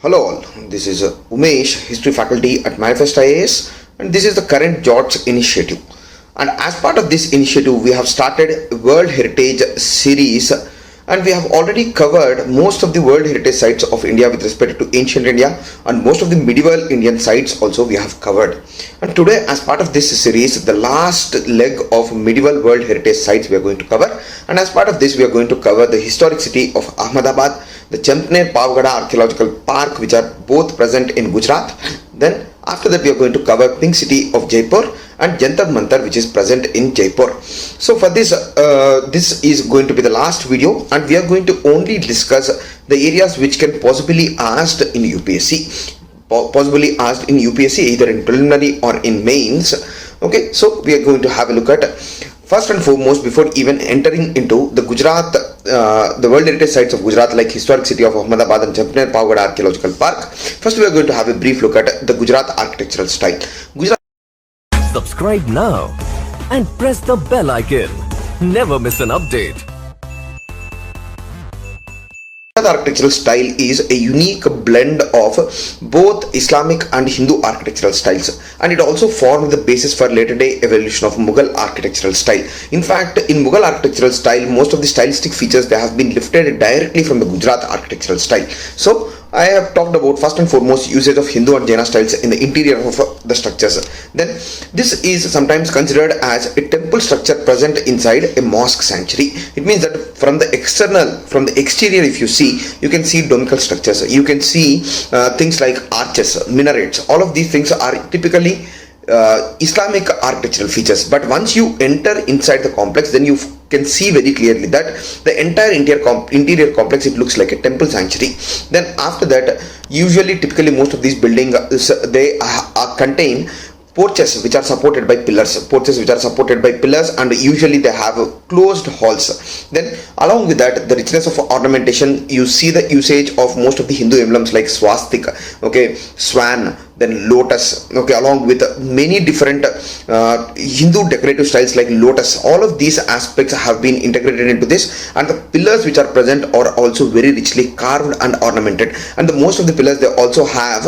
Hello all, this is Umesh, History Faculty at Manifest IAS, and this is the current JOTS initiative. And as part of this initiative, we have started World Heritage series, and we have already covered most of the World Heritage sites of India with respect to ancient India, and most of the medieval Indian sites also we have covered. And today, as part of this series, the last leg of medieval World Heritage sites we are going to cover, and as part of this, we are going to cover the historic city of Ahmedabad, the Champner Pavgada Archaeological Park, which are both present in Gujarat. Then after that we are going to cover Pink City of Jaipur and Jantar Mantar, which is present in Jaipur. So for this, this is going to be the last video, and we are going to only discuss the areas which can possibly asked in UPSC. Possibly asked in UPSC either in preliminary or in mains. Okay, so we are going to have a look at first and foremost, before even entering into the Gujarat, the World Heritage sites of Gujarat, like historic city of Ahmedabad and Champner Pavgada Archaeological Park. First, we are going to have a brief look at the Gujarat architectural style. Gujarat. Subscribe now and press the bell icon. Never miss an update. The architectural style is a unique blend of both Islamic and Hindu architectural styles, and it also formed the basis for later day evolution of Mughal architectural style. In fact, in Mughal architectural style, most of the stylistic features they have been lifted directly from the Gujarat architectural style. So I have talked about first and foremost usage of Hindu and Jaina styles in the interior of the structures. Then this is sometimes considered as a temple structure present inside a mosque sanctuary. It means that from the exterior, if you see, you can see domical structures. You can see things like arches, minarets. All of these things are typically Islamic architectural features. But once you enter inside the complex, then you can see very clearly that the entire interior complex, it looks like a temple sanctuary. Then after that, usually typically most of these buildings they contain porches which are supported by pillars, and usually they have closed halls. Then along with that, the richness of ornamentation, you see the usage of most of the Hindu emblems like swastika, okay, swan, then lotus, okay, along with many different Hindu decorative styles like lotus. All of these aspects have been integrated into this, and the pillars which are present are also very richly carved and ornamented. And the most of the pillars, they also have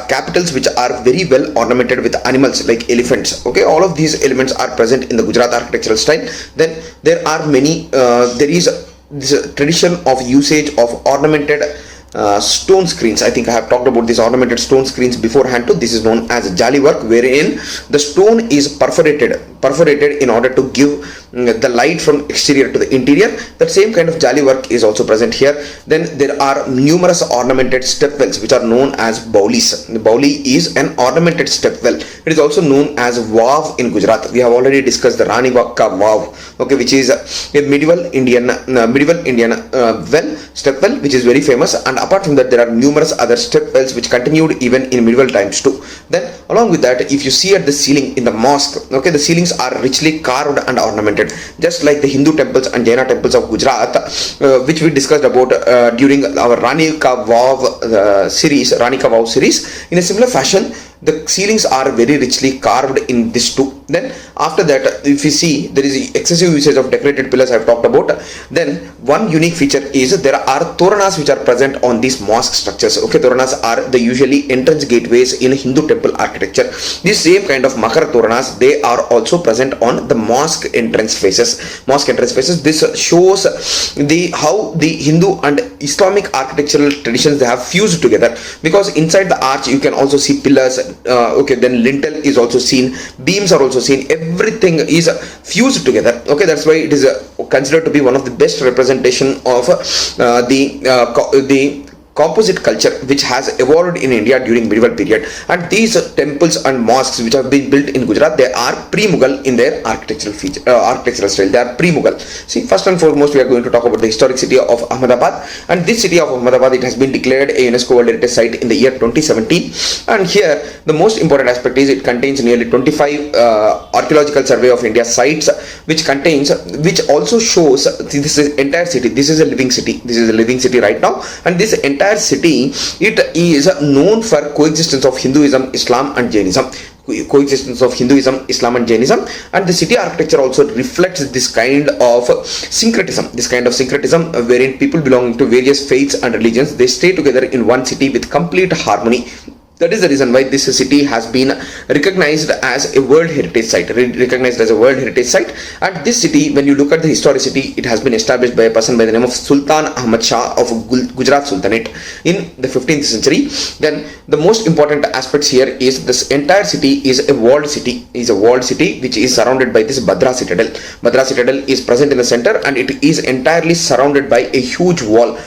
capitals which are very well ornamented with animals like elephants. Okay, all of these elements are present in the Gujarat architectural style. Then there are many there is this tradition of usage of ornamented stone screens. I think I have talked about these ornamented stone screens beforehand too. This is known as jali work, wherein the stone is perforated in order to give the light from exterior to the interior. That same kind of jali work is also present here. Then there are numerous ornamented step wells which are known as baulis. The bauli is an ornamented step well. It is also known as vav in Gujarat. We have already discussed the Rani Ka vav, okay, which is a medieval Indian well, step well, which is very famous. And apart from that, there are numerous other step wells which continued even in medieval times too. Then along with that, if you see at the ceiling in the mosque, okay, the ceilings are richly carved and ornamented, just like the Hindu temples and Jaina temples of Gujarat, which we discussed about during our Rani Ka Vav series. In a similar fashion, the ceilings are very richly carved in this too. Then after that, if you see, there is excessive usage of decorated pillars I have talked about. Then one unique feature is there are toranas which are present on these mosque structures. Okay, toranas are the usually entrance gateways in Hindu temple architecture. This same kind of makar toranas, they are also present on the mosque entrance faces. This shows how the Hindu and Islamic architectural traditions, they have fused together, because inside the arch you can also see pillars. Okay, then lintel is also seen, beams are also seen, everything is fused together. Okay, that's why it is considered to be one of the best representation of the composite culture which has evolved in India during medieval period. And these temples and mosques which have been built in Gujarat, they are pre-Mughal in their architectural style. They are pre-Mughal. See, first and foremost, we are going to talk about the historic city of Ahmedabad. And this city of Ahmedabad, it has been declared a UNESCO World Heritage Site in the year 2017. And here, the most important aspect is it contains nearly 25 archaeological survey of India sites, which also shows this is entire city. This is a living city right now, and this entire city, it is known for coexistence of Hinduism, Islam and Jainism. coexistence of Hinduism, Islam and Jainism, and the city architecture also reflects this kind of syncretism, wherein people belonging to various faiths and religions, they stay together in one city with complete harmony. That is the reason why this city has been recognized as a World Heritage Site. And this city, when you look at the historicity, it has been established by a person by the name of Sultan Ahmad Shah of Gujarat Sultanate in the 15th century. Then the most important aspects here is this entire city is a walled city, which is surrounded by this Badra Citadel. Badra Citadel is present in the center, and it is entirely surrounded by a huge wall,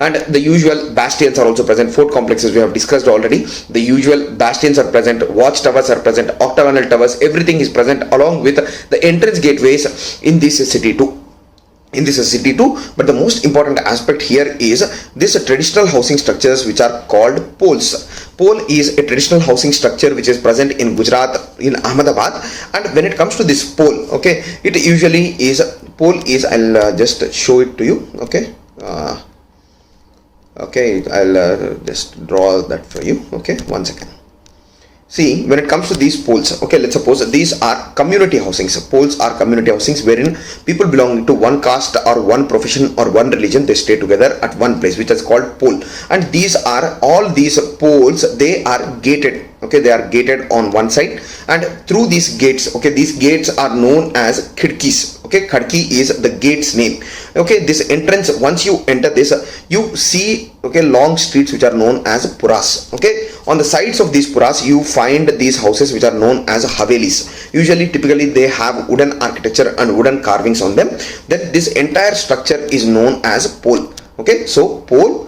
and the usual bastions are also present. Fort complexes we have discussed already. The usual bastions are present, watchtowers are present, octagonal towers, everything is present along with the entrance gateways in this city too. But the most important aspect here is this traditional housing structures which are called poles. Pole is a traditional housing structure which is present in Gujarat, in Ahmedabad, and when it comes to this pole, okay, it usually is, I'll just show it to you, okay. I'll just draw that for you. Okay, 1 second. See, when it comes to these poles, okay, let's suppose these are community housings. Poles are community housings wherein people belonging to one caste or one profession or one religion, they stay together at one place, which is called pole. And all these poles, they are gated. Okay, they are gated on one side, and through these gates, okay, these gates are known as khidkis. Okay, khadki is the gate's name. Okay, this entrance, once you enter this, you see, okay, long streets which are known as puras. Okay, on the sides of these puras, you find these houses which are known as havelis. Typically they have wooden architecture and wooden carvings on them. Then this entire structure is known as pole. Okay, so pole,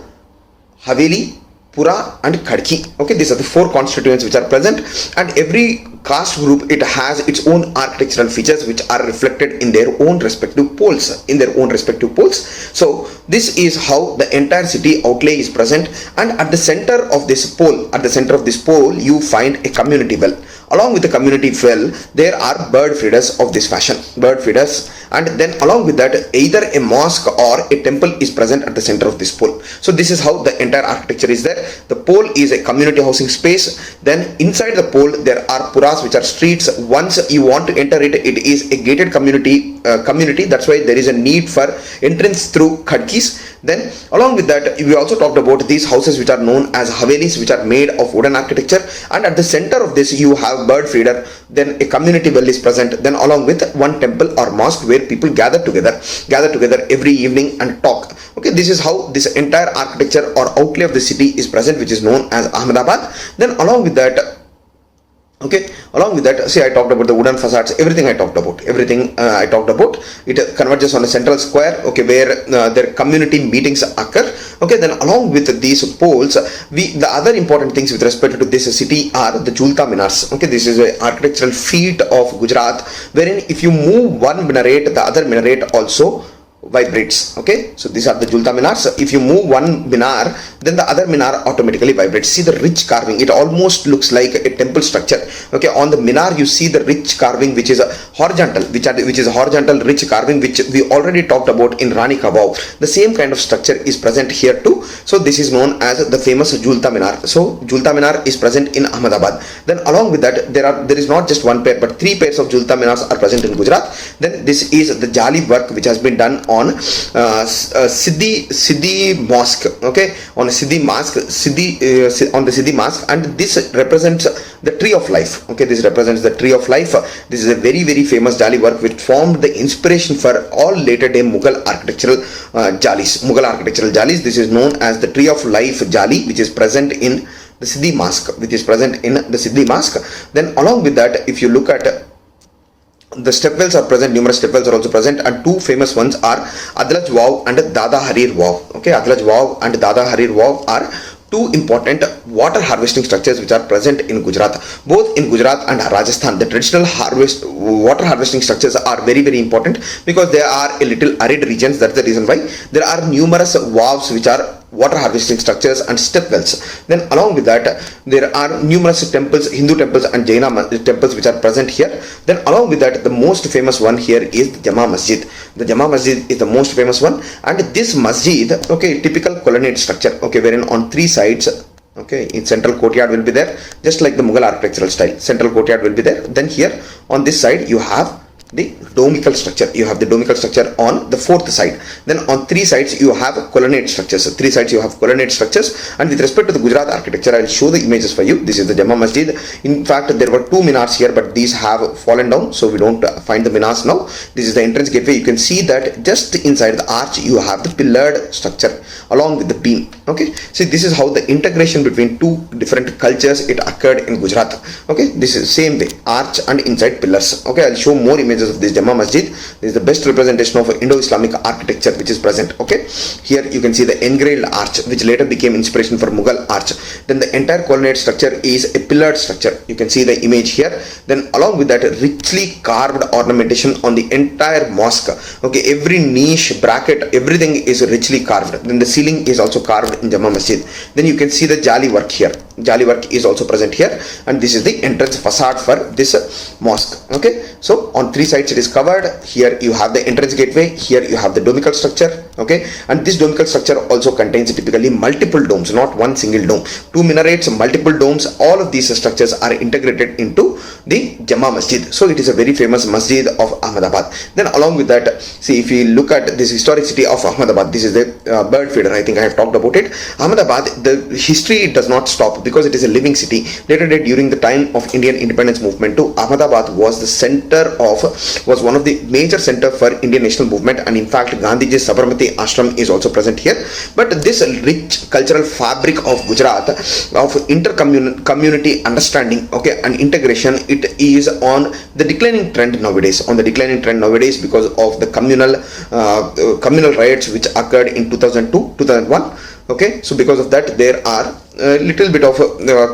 haveli, Pura and Khadki. Okay, these are the four constituents which are present, and every caste group, it has its own architectural features which are reflected in their own respective poles. So this is how the entire city outlay is present, and at the center of this pole, you find a community well. Along with the community well, there are bird feeders of this fashion, and then along with that, either a mosque or a temple is present at the center of this pole. So this is how the entire architecture is there. The pole is a community housing space. Then inside the pole, there are puras, which are streets. Once you want to enter it, it is a gated community. That's why there is a need for entrance through khadkis. Then along with that, we also talked about these houses which are known as havelis, which are made of wooden architecture, and at the center of this you have bird feeder. Then a community well is present, then along with one temple or mosque where people gather together every evening and talk. Okay, this is how this entire architecture or outlay of the city is present, which is known as Ahmedabad. Then along with that, see, I talked about the wooden facades, everything I talked about. It converges on a central square, okay, where their community meetings occur. Okay, then along with these poles, the other important things with respect to this city are the Julta Minars. Okay, this is an architectural feat of Gujarat, wherein if you move one minaret, the other minaret also vibrates. Okay, so these are the Julta Minars. If you move one minar, then the other minar automatically vibrates. See the rich carving, it almost looks like a temple structure. Okay, on the minar you see the rich carving which is horizontal, rich carving, which we already talked about in Rani Ka Vav. The same kind of structure is present here too. So this is known as the famous Julta Minar. So Julta Minar is present in Ahmedabad. Then along with that, there is not just one pair but three pairs of Julta Minars are present in Gujarat. Then this is the Jali work which has been done on Siddhi Mosque. Okay, on a Siddhi Mosque, on the Siddhi Mosque, and this represents the tree of life. Okay, this represents the tree of life. This is a very, very famous Jali work which formed the inspiration for all later day Mughal architectural Jalis. This is known as the tree of life Jali, which is present in the Siddhi Mosque. Then along with that, if you look at the stepwells are present, numerous stepwells are also present, and two famous ones are Adlaj Vav and Dada Harir Vav. Okay, Adlaj Vav and Dada Harir Vav are two important water harvesting structures which are present in Gujarat. Both in Gujarat and Rajasthan, the traditional water harvesting structures are very, very important because they are a little arid regions. That's the reason why there are numerous valves which are water harvesting structures and step wells. Then along with that, there are numerous temples, Hindu temples and Jaina temples which are present here. Then along with that, the most famous one here is the Jama Masjid. The Jama Masjid is the most famous one, and this masjid, okay, typical colonnade structure, okay, wherein on three sides Okay, in central courtyard will be there, just like the Mughal architectural style. Central courtyard will be there. Then here on this side you have the domical structure. You have the domical structure on the fourth side. Then on three sides you have colonnade structures. So three sides you have colonnade structures. And with respect to the Gujarat architecture, I will show the images for you. This is the Jama Masjid. In fact, there were two minars here, but these have fallen down, so we don't find the minars now. This is the entrance gateway. You can see that just inside the arch you have the pillared structure along with the beam. Okay, see, this is how the integration between two different cultures it occurred in Gujarat. Okay, this is same way, arch and inside pillars. Okay, I'll show more images of this Jama Masjid. This is the best representation of Indo-Islamic architecture which is present. Okay, here you can see the engraved arch which later became inspiration for Mughal arch. Then the entire colonnade structure is a pillared structure. You can see the image here. Then along with that, richly carved ornamentation on the entire mosque. Okay, every niche, bracket, everything is richly carved. Then the ceiling is also carved in Jama Masjid. Then you can see the jali work here. Jali work is also present here, and this is the entrance facade for this mosque. Okay, so on three sides it is covered. Here you have the entrance gateway. Here you have the domical structure. Okay, and this domical structure also contains typically multiple domes, not one single dome. Two minarets, multiple domes. All of these structures are integrated into the Jama Masjid. So it is a very famous masjid of Ahmedabad. Then along with that, see, if you look at this historic city of Ahmedabad, this is the bird feeder. I think I have talked about it. Ahmedabad, the history does not stop because it is a living city. Later date, during the time of Indian independence movement too, Ahmedabad was the center of, was one of the major center for Indian national movement, and in fact Gandhiji's Sabarmati ashram is also present here. But this rich cultural fabric of Gujarat, of community understanding, okay, and integration, it is on the declining trend nowadays. On the declining trend nowadays because of the communal riots which occurred in 2002, 2001. Okay, so because of that there are a little bit of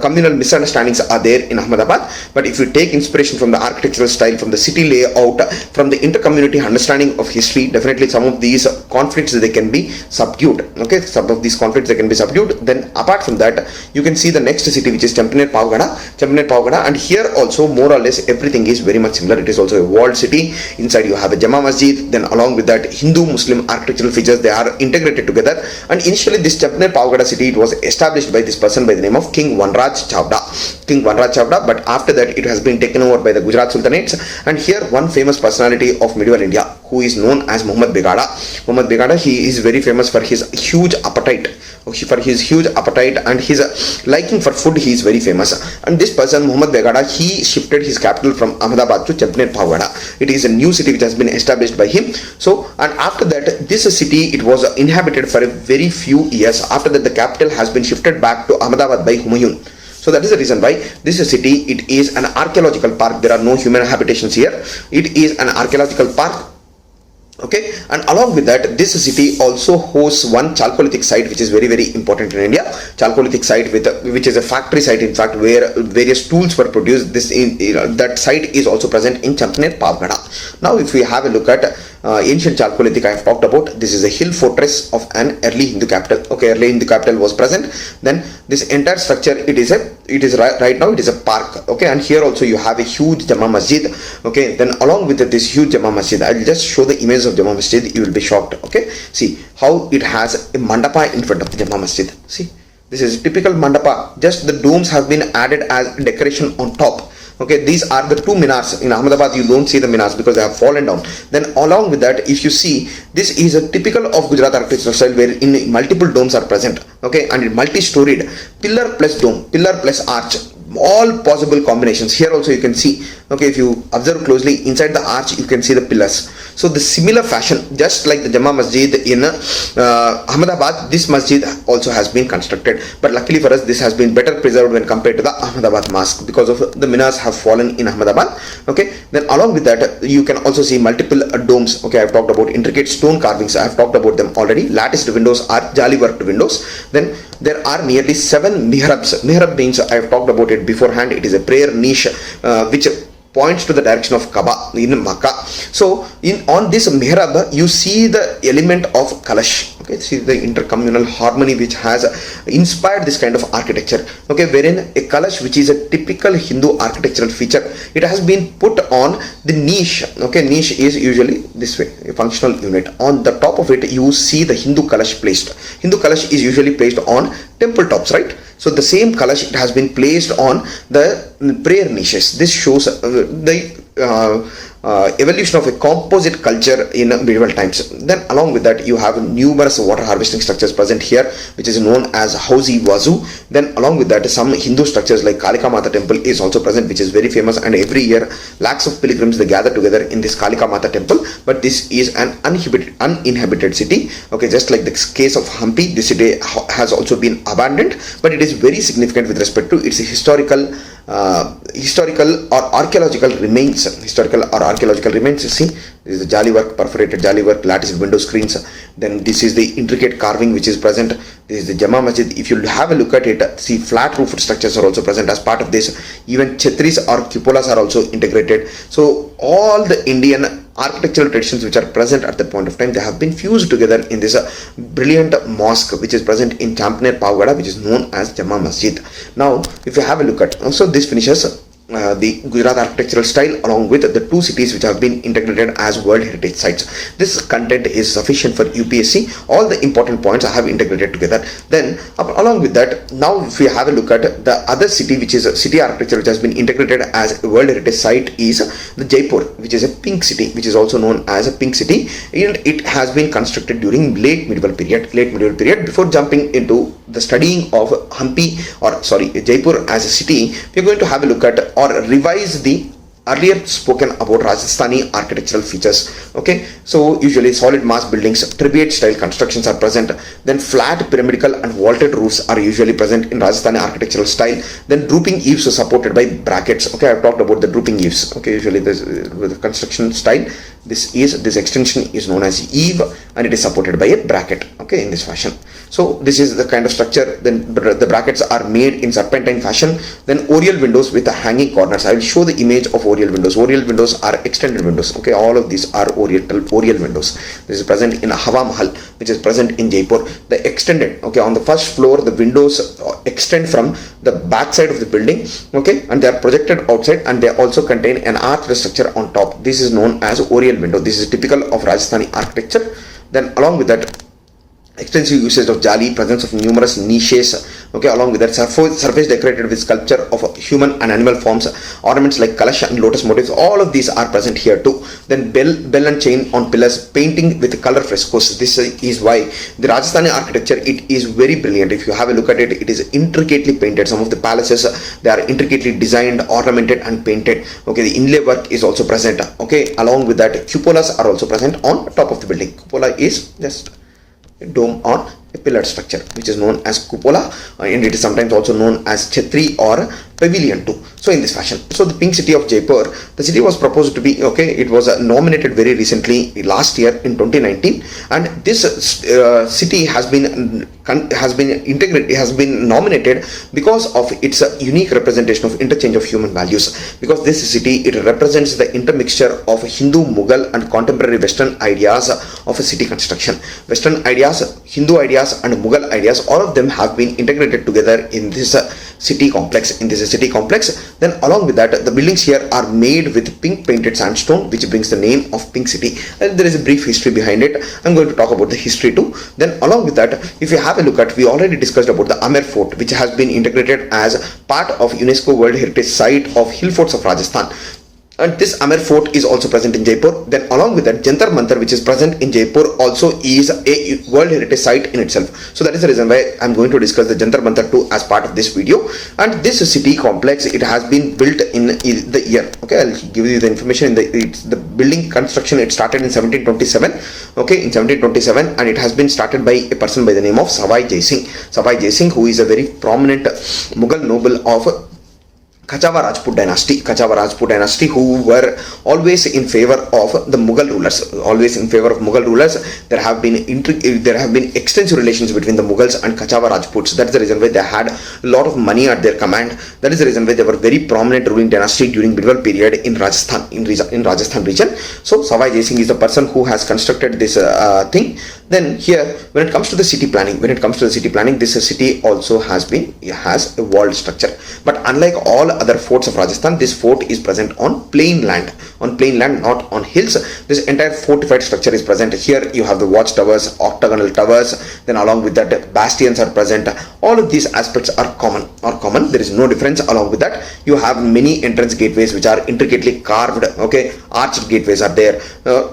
communal misunderstandings are there in Ahmedabad. But if you take inspiration from the architectural style, from the city layout, from the inter-community understanding of history, definitely some of these conflicts they can be subdued. Okay, some of these conflicts they can be subdued. Then apart from that, you can see the next city which is Champaner Pavgada, and here also more or less everything is very much similar. It is also a walled city. Inside you have a Jama Masjid. Then along with that, Hindu-Muslim architectural features, they are integrated together. And initially this Champaner Pavgada city, it was established by this person by the name of King Vanraj Chavda, but after that it has been taken over by the Gujarat Sultanates. And here one famous personality of medieval India who is known as Muhammad Begada, he is very famous for his huge appetite. And his liking for food, he is very famous. And this person Muhammad Begada, he shifted his capital from Ahmedabad to Champaner Pavgada. It is a new city which has been established by him. So, and after that, this city, it was inhabited for a very few years. After that, the capital has been shifted back to Ahmedabad by Humayun. So that is the reason why this city, it is an archaeological park. There are no human habitations here. It is an archaeological park. Okay, and along with that, this city also hosts one Chalcolithic site which is very, very important in India. Chalcolithic site which is a factory site, in fact, where various tools were produced. That site is also present in Champaner Pavgada. Now if we have a look at ancient Chalcolithic, I have talked about, this is a hill fortress of an early Hindu capital. Okay, early Hindu capital was present. Then this entire structure, it is right now it is a park. Okay, and here also you have a huge Jama Masjid. Okay, then along with this huge Jama Masjid, I will just show the images of Jama Masjid. You will be shocked. Okay, see how it has a mandapa in front of the Jama Masjid. See, this is a typical mandapa. Just the domes have been added as decoration on top. Okay, these are the two minars. In Ahmedabad, you don't see the minars because they have fallen down. Then along with that, if you see, this is a typical of Gujarat architectural style where in multiple domes are present. Okay, and multi-storied, pillar plus dome, pillar plus arch, all possible combinations. Here also you can see, okay, if you observe closely, inside the arch you can see the pillars. So the similar fashion, just like the Jama Masjid in Ahmedabad, this masjid also has been constructed. But luckily for us, this has been better preserved when compared to the Ahmedabad mosque because of the minars have fallen in Ahmedabad. Okay, then along with that, you can also see multiple domes. Okay, I have talked about intricate stone carvings. I have talked about them already. Latticed windows are jali worked windows. Then there are nearly 7 mihrabs. Mihrab means, I have talked about it beforehand, it is a prayer niche which points to the direction of Kaaba in Makkah. So on this mihrab, you see the element of Kalash. Okay, see the intercommunal harmony which has inspired this kind of architecture. Okay, wherein a Kalash, which is a typical Hindu architectural feature, it has been put on the niche. Okay, niche is usually this way, a functional unit. On the top of it, you see the Hindu Kalash placed. Hindu Kalash is usually placed on temple tops, right? So the same Kalash, it has been placed on the prayer niches. This shows evolution of a composite culture in medieval times. Then along with that, you have numerous water harvesting structures present here, which is known as Hausi Vazu. Then along with that, some Hindu structures like Kalika Mata temple is also present, which is very famous, and every year lakhs of pilgrims, they gather together in this Kalika Mata temple. But this is an uninhabited city. Okay, just like the case of Hampi, this city has also been abandoned, but it is very significant with respect to its historical or archaeological remains. You see, this is the jali work, perforated jali work, lattice window screens. Then this is the intricate carving which is present. This is the Jama Masjid. If you have a look at it, see, flat roofed structures are also present as part of this. Even chhetris or cupolas are also integrated. So all the Indian architectural traditions which are present at that point of time, they have been fused together in this brilliant mosque which is present in Champaner Pavgada, which is known as Jama Masjid. Now if you have a look at, so this finishes the Gujarat architectural style along with the two cities which have been integrated as World Heritage Sites. This content is sufficient for UPSC. All the important points I have integrated together. Then along with that, now if we have a look at the other city, which is a city architecture which has been integrated as a World Heritage Site, is the Jaipur, which is a pink city, which is also known as a pink city, and it has been constructed during late medieval period. Before jumping into the studying of Jaipur as a city, we are going to have a look at or revise the earlier spoken about Rajasthani architectural features. Okay, so usually solid mass buildings, tribute style constructions are present. Then flat pyramidical and vaulted roofs are usually present in Rajasthani architectural style. Then drooping eaves are supported by brackets. Okay, I've talked about the drooping eaves. Okay, usually this with the construction style, this extension is known as eave, and it is supported by a bracket. Okay, in this fashion. So this is the kind of structure. Then the brackets are made in serpentine fashion. Then oriel windows with the hanging corners. I will show the image of oriel windows. Oriel windows are extended windows. Okay, all of these are oriel windows. This is present in Hawa Mahal, which is present in Jaipur. The extended, okay, on the first floor, the windows extend from the back side of the building. Okay, and they are projected outside, and they also contain an arched structure on top. This is known as oriel window. This is typical of Rajasthani architecture. Then along with that, extensive usage of jali, presence of numerous niches. Okay, along with that, surface decorated with sculpture of human and animal forms, ornaments like kalash and lotus motifs. All of these are present here too. Then bell and chain on pillars, painting with color frescoes. This is why the Rajasthani architecture, it is very brilliant. If you have a look at it, it is intricately painted. Some of the palaces, they are intricately designed, ornamented and painted. Okay, the inlay work is also present. Okay, along with that, cupolas are also present on top of the building. Cupola is just dome on a pillared structure, which is known as cupola, and it is sometimes also known as chhetri or pavilion too. So in this fashion, so the pink city of Jaipur, the city was proposed to be, okay, it was nominated very recently last year in 2019, and this city has been integrated, it has been nominated because of its unique representation of interchange of human values. Because this city, it represents the intermixture of Hindu, Mughal and contemporary Western ideas of a city construction. Western ideas, Hindu ideas and Mughal ideas, all of them have been integrated together in this city complex. Then along with that, the buildings here are made with pink painted sandstone, which brings the name of Pink City. And there is a brief history behind it. I'm going to talk about the history too. Then along with that, if you have a look at, we already discussed about the Amer Fort, which has been integrated as part of UNESCO World Heritage Site of Hill Forts of Rajasthan. And this Amer Fort is also present in Jaipur. Then along with that, Jantar Mantar, which is present in Jaipur, also is a World Heritage Site in itself. So that is the reason why I'm going to discuss the Jantar Mantar too as part of this video. And this city complex, it has been built in the year. Okay, I'll give you the information. The building construction, it started in 1727. Okay, in 1727, and it has been started by a person by the name of Savai Jai Singh. Savai Jai Singh, who is a very prominent Mughal noble of Kachawa Rajput dynasty, who were always in favor of the Mughal rulers. There have been extensive relations between the Mughals and Kachawa Rajputs. That's the reason why they had a lot of money at their command. That is the reason why they were very prominent ruling dynasty during medieval period in Rajasthan, in Rajasthan region. So Savai Jai Singh is the person who has constructed this thing. Then here, when it comes to the city planning, this city also has a walled structure. But unlike all other forts of Rajasthan, this fort is present on plain land, not on hills. This entire fortified structure is present. Here you have the watchtowers, octagonal towers, then along with that bastions are present. All of these aspects are common. There is no difference. Along with that, you have many entrance gateways which are intricately carved, okay, arched gateways are there.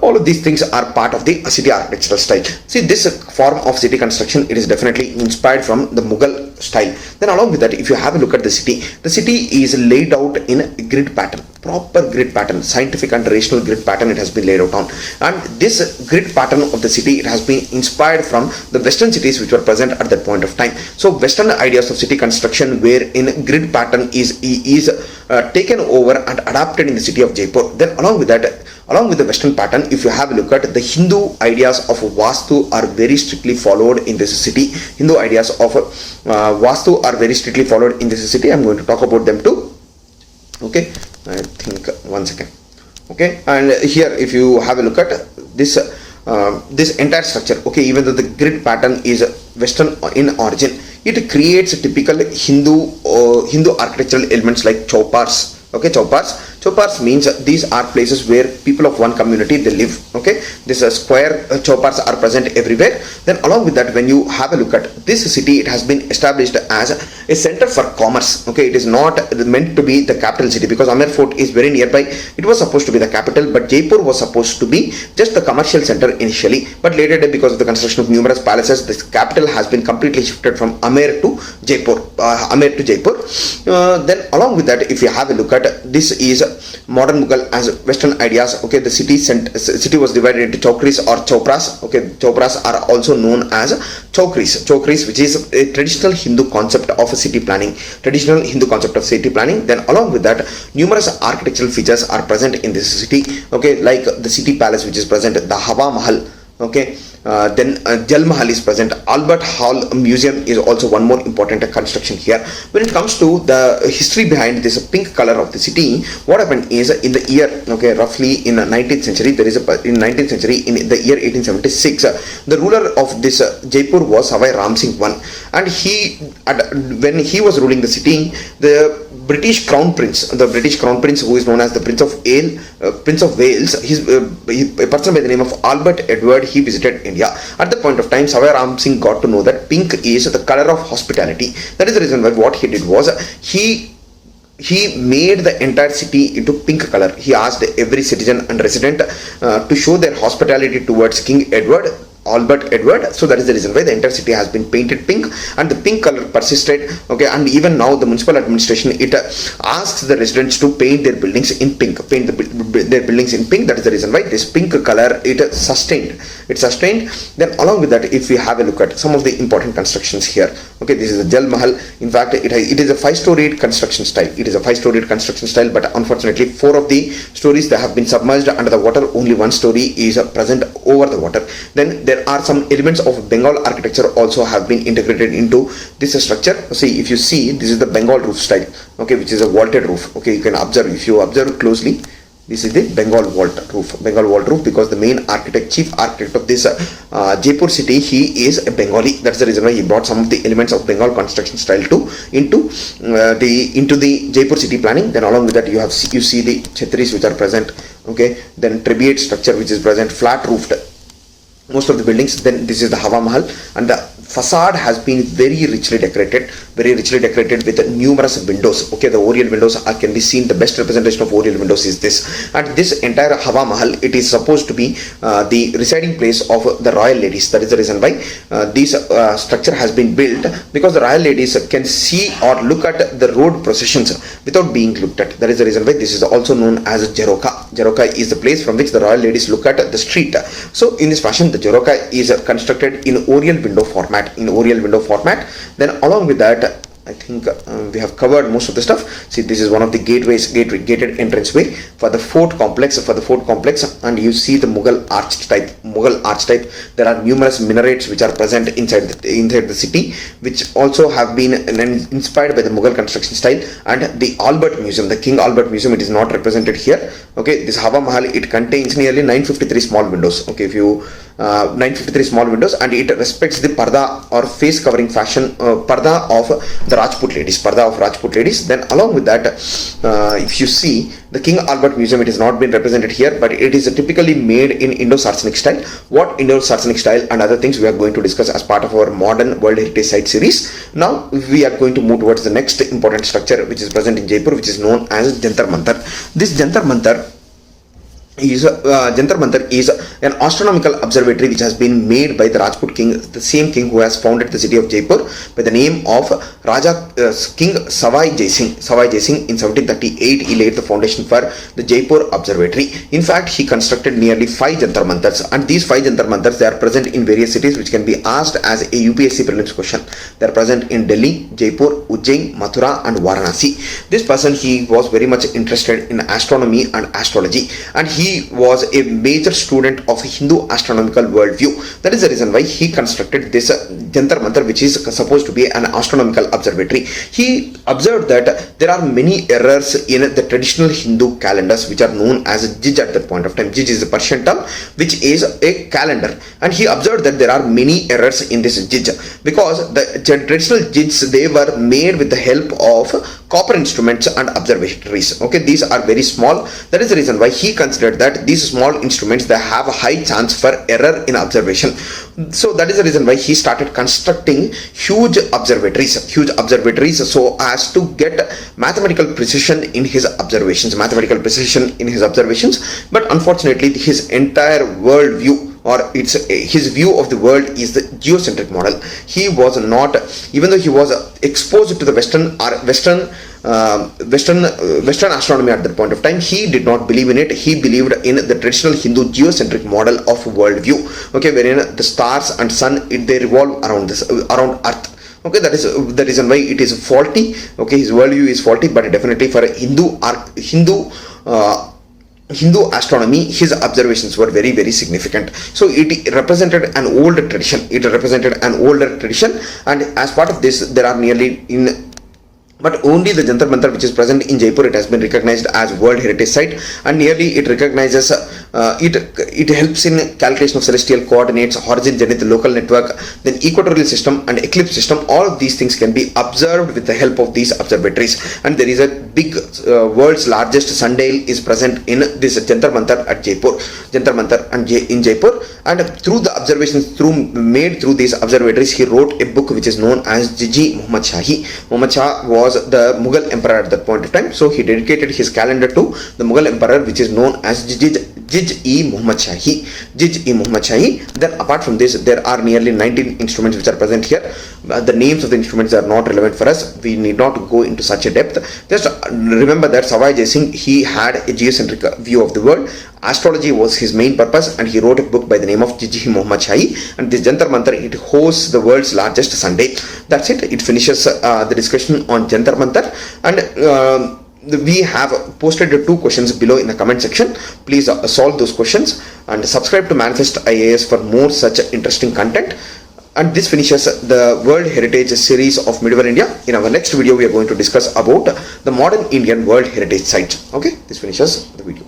All of these things are part of the city architectural style. See, this form of city construction, it is definitely inspired from the Mughal style. Then along with that, if you have a look at the city is laid out in a grid pattern, proper grid pattern, scientific and rational grid pattern it has been laid out on. And this grid pattern of the city, it has been inspired from the western cities which were present at that point of time. So western ideas of city construction wherein grid pattern is taken over and adapted in the city of Jaipur. Then along with that, along with the western pattern, if you have a look at the Hindu ideas of Vastu are very strictly followed in this city. Hindu ideas of Vastu are very strictly followed in this city. I'm going to talk about them too. Okay, I think 1 second. Okay, and here if you have a look at this this entire structure, okay, even though the grid pattern is western in origin, it creates typical Hindu architectural elements like chowpars. Okay, chowpars means these are places where people of one community they live. Okay, this square chowpars are present everywhere. Then along with that, when you have a look at this city, it has been established as a center for commerce. Okay, it is not meant to be the capital city because Amer Fort is very nearby. It was supposed to be the capital, but Jaipur was supposed to be just the commercial center initially. But later, because of the construction of numerous palaces, this capital has been completely shifted from Amer to Jaipur. Then along with that, if you have a look at this is modern Mughal as Western ideas. Okay, the city was divided into chowkris or chopras. Okay, chopras are also known as chowkris, which is a traditional Hindu concept of city planning. Then along with that, numerous architectural features are present in this city. Okay, like the city palace which is present, the Hawa Mahal. Okay, then Jal Mahal is present. Albert Hall Museum is also one more important construction here. When it comes to the history behind this pink color of the city, what happened is in the year, okay, roughly in the 19th century, in the year 1876, the ruler of this Jaipur was Savai Ram Singh I, and when he was ruling the city, the British Crown Prince, who is known as the Prince of Wales, a person by the name of Albert Edward, he visited India. At the point of time, Savai Ram Singh got to know that pink is the color of hospitality. That is the reason why what he did was he made the entire city into pink color. He asked every citizen and resident to show their hospitality towards King Albert Edward. So that is the reason why the entire city has been painted pink, and the pink color persisted. Okay, and even now the municipal administration, it asks the residents to paint their buildings in pink. Their buildings in pink. That is the reason why this pink color it sustained. Then along with that, if we have a look at some of the important constructions here. Okay, this is the Jal Mahal. In fact, it is a 5-storied construction style. But unfortunately, 4 of the stories that have been submerged under the water. Only 1 story is present over the water. Then there are some elements of Bengal architecture also have been integrated into this structure. See, if you see, this is the Bengal roof style, okay, which is a vaulted roof. Okay, you can observe, if you observe closely, this is the Bengal vault roof, because the main chief architect of this Jaipur city, he is a Bengali. That's the reason why he brought some of the elements of Bengal construction style into the Jaipur city planning. Then along with that, you see the chhatris which are present. Okay, then tribute structure which is present, flat roofed most of the buildings. Then this is the Hawa Mahal, and the facade has been very richly decorated with numerous windows. Okay, the Oriel windows can be seen. The best representation of Oriel windows is this. And this entire Hawa Mahal, it is supposed to be the residing place of the royal ladies. That is the reason why this structure has been built, because the royal ladies can see or look at the road processions without being looked at. That is the reason why this is also known as Jeroka. Jeroka is the place from which the royal ladies look at the street. So in this fashion, the Jeroka is constructed in Oriel window format. Then along with that, I think we have covered most of the stuff. See, this is one of the gated entranceway for the fort complex. And you see the Mughal arch type. There are numerous minarets which are present inside the city, which also have been inspired by the Mughal construction style. And the Albert Museum, the King Albert Museum, it is not represented here. Okay, this Hawa Mahal, it contains nearly 953 small windows. Okay, if you 953 small windows, and it respects the parda or face covering fashion, parda of the Rajput ladies. Then along with that, if you see the King Albert Museum, it has not been represented here, but it is typically made in Indo-Saracenic style. What Indo-Saracenic style and other things we are going to discuss as part of our modern World Heritage Site series. Now we are going to move towards the next important structure which is present in Jaipur, which is known as Jantar Mantar. This Jantar Mantar is an astronomical observatory which has been made by the Rajput king, the same king who has founded the city of Jaipur, by the name of King Savai Jai Singh. In 1738 he laid the foundation for the Jaipur observatory. In fact, he constructed nearly 5 Jantar Mantars, and these 5 Jantar Mantars, they are present in various cities which can be asked as a UPSC prelims question. They are present in Delhi, Jaipur, Ujjain, Mathura and Varanasi. This person, he was very much interested in astronomy and astrology, and he was a major student of Hindu astronomical worldview. That is the reason why he constructed this Jantar Mantar, which is supposed to be an astronomical observatory. He observed that there are many errors in the traditional Hindu calendars which are known as Jij at that point of time. Jij is a Persian term which is a calendar, and he observed that there are many errors in this Jij because the traditional Jijs, they were made with the help of copper instruments and observatories. Okay, these are very small. That is the reason why he considered that these small instruments, they have a high chance for error in observation. So that is the reason why he started constructing huge observatories so as to get mathematical precision in his observations. But unfortunately, his entire worldview, or his view of the world, is the geocentric model. He was not, even though he was exposed to the Western astronomy at that point of time, he did not believe in it. He believed in the traditional Hindu geocentric model of worldview, okay, wherein the stars and sun, they revolve around Earth. Okay, that is the reason why it is faulty. Okay, his worldview is faulty, but definitely for a Hindu astronomy, his observations were very, very significant. So it represented an older tradition. And as part of this, there are but only the Jantar Mantar which is present in Jaipur, it has been recognized as World Heritage Site, and nearly it recognizes it helps in calculation of celestial coordinates, horizon, zenith, local network, then equatorial system and eclipse system. All of these things can be observed with the help of these observatories. And there is a big world's largest sundial is present in this Jantar Mantar at Jaipur, in Jaipur. And through the observations made through these observatories, he wrote a book which is known as Jiji Muhammad Shahi. Muhammad Shah was the Mughal emperor at that point of time, so he dedicated his calendar to the Mughal emperor, which is known as Jij-e-Muhammad Shahi. Then apart from this, there are nearly 19 instruments which are present here. The names of the instruments are not relevant for us. We need not go into such a depth. Just remember that Savai Jai Singh, he had a geocentric view of the world. Astrology was his main purpose, and he wrote a book by the name of Jij-e-Muhammad Shahi. And this Jantar Mantar, it hosts the world's largest sundial. That's it. It finishes the discussion on Jantar Mantar. And we have posted 2 questions below in the comment section. Please solve those questions and subscribe to Manifest IAS for more such interesting content. And this finishes the World Heritage series of Medieval India. In our next video, we are going to discuss about the modern Indian World Heritage Site. Okay, this finishes the video.